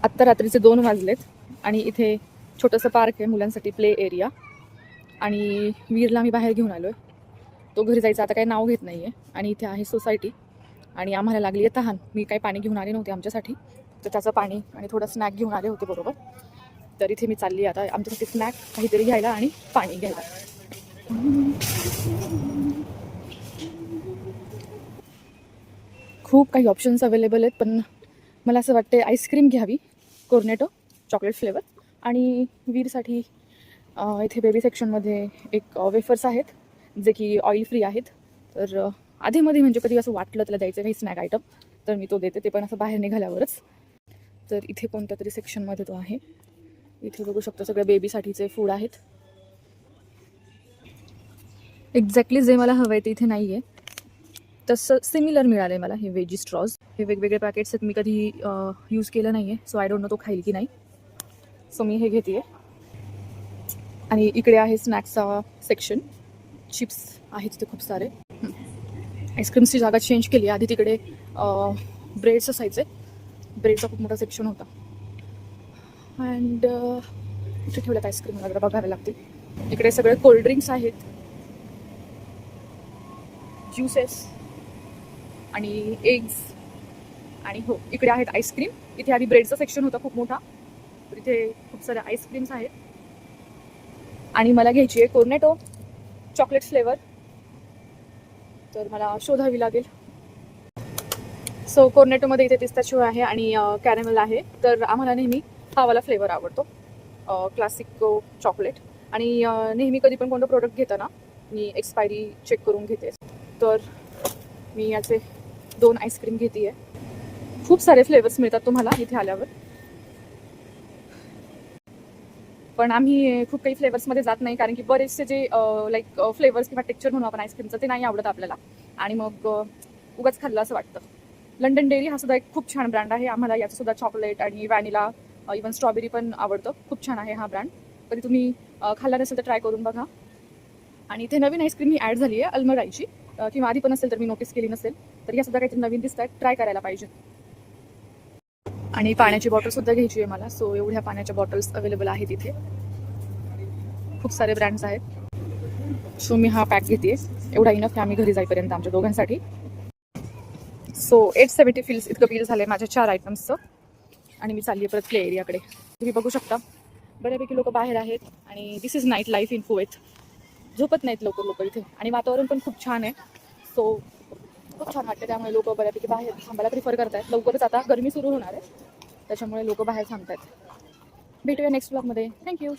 आत्ता रात्रीचे 2 वाजलेत आणि इथे छोटंसं पार्क आहे मुलांसाठी, प्ले एरिया. आणि वीरला मी बाहेर घेऊन आलो आहे. तो घरी जायचं आता काही नाव घेत नाही आहे. आणि इथे आहे सोसायटी आणि आम्हाला लागली आहे तहान. मी काही पाणी घेऊन आले नव्हते आमच्यासाठी, तर त्याचं पाणी आणि थोडं स्नॅक घेऊन आले होते बरोबर. तर इथे मी चालली आता आमच्यासाठी स्नॅक काहीतरी घ्यायला आणि पाणी घ्यायला. खूप काही ऑप्शन्स अवेलेबल आहेत, पण मला असं वाटते आईस्क्रीम घ्यावी, कोर्नेटो चॉकलेट फ्लेवर. आणि वीरसाठी इथे बेबी सेक्शनमध्ये एक वेफर्स आहेत जे की ऑइल फ्री आहेत. तर आधीमध्ये म्हणजे कधी असं वाटलं त्याला द्यायचं काही स्नॅक आयटम तर मी तो देते, ते पण असं बाहेर निघाल्यावरच. तर इथे कोणत्या तरी सेक्शनमध्ये तो आहे. इथे बघू शकतो सगळे बेबीसाठीचे फूड आहेत. एक्झॅक्टली जे मला हवं आहे ते इथे नाही आहे, तसं सिमिलर मिळालं आहे मला. हे वेजी स्ट्रॉज, हे वेगवेगळे पॅकेट्स आहेत, मी कधी यूज केलं नाही आहे, सो आय डोंट नो तो खाईल की नाही. सो मी हे घेते. आणि इकडे आहे स्नॅक्सचा सेक्शन, चिप्स आहेत तिथे खूप सारे. आईस्क्रीम्सची जागा चेंज केली. आधी तिकडे ब्रेड्स असायचे, ब्रेडचा खूप मोठा सेक्शन होता. अँड इथे ठेवल्यात आईस्क्रीम, मला जरा बघावे लागतील. इकडे सगळे कोल्ड्रिंक्स आहेत, ज्युसेस आणि एग्स. आणि हो, इकडे आहेत आईस्क्रीम. इथे आधी ब्रेडचा सेक्शन होता खूप मोठा, तर इथे खूप सारे आईस्क्रीम्स आहेत. आणि मला घ्यायची आहे कोर्नेटो चॉकलेट फ्लेवर, तर मला शोधावी लागेल. सो कोर्नेटोमध्ये इथे पिस्ताचिओ आहे आणि कॅरेमल आहे. तर आम्हाला नेहमी हा वाला फ्लेवर आवडतो, क्लासिक चॉकलेट. आणि नेहमी कधी पण कोणतं प्रोडक्ट घेताना मी एक्सपायरी चेक करून घेते. तर मी याचे 2 आईस्क्रीम घेते आहे. खूप सारे फ्लेवर्स मिळतात तुम्हाला इथे आल्यावर, पण आम्ही खूप काही फ्लेवर्समध्ये जात नाही, कारण की बरेचसे जे लाईक फ्लेवर्स किंवा टेक्स्चर म्हणून आपण आईस्क्रीमचं ते नाही आवडत आपल्याला, आणि मग उगाच खाल्लं असं वाटतं. लंडन डेअरी हा सुद्धा एक खूप छान ब्रँड आहे. आम्हाला याचं सुद्धा चॉकलेट आणि व्हॅनिला इवन स्ट्रॉबेरी पण आवडतं. खूप छान आहे हा ब्रँड, कधी तुम्ही खाल्ला नसेल तर ट्राय करून बघा. आणि इथे नवीन आईस्क्रीम ही ॲड झाली आहे अल्मराईची, किंवा आधी पण असेल तर मी नोटीस केली नसेल, तर या सुद्धा काहीतरी नवीन दिसतात, ट्राय करायला पाहिजे. आणि पाण्याची बॉटलसुद्धा घ्यायची आहे मला. सो एवढ्या पाण्याच्या बॉटल्स अवेलेबल आहेत इथे, खूप सारे ब्रँड्स आहेत. सो मी हा पॅक घेते, एवढा इनफ आहे आम्ही घरी जाईपर्यंत आमच्या दोघांसाठी. सो 870 फील्स इतकं बिल झालं आहे माझ्या 4 आयटम्सचं. आणि मी चालली आहे परत प्ले एरियाकडे. तुम्ही बघू शकता बऱ्यापैकी लोक बाहेर आहेत. आणि this is night life in Kuwait. झोपत नाहीत लोक इथे, आणि वातावरण पण खूप छान आहे. सो खूप छान वाटतं, त्यामुळे लोक बऱ्यापैकी बाहेर थांबायला प्रिफर करत आहेत. लवकरच आता गरमी सुरू होणार आहे, त्याच्यामुळे लोक बाहेर थांबत आहेत. भेटूया नेक्स्ट ब्लॉगमध्ये. थँक्यू.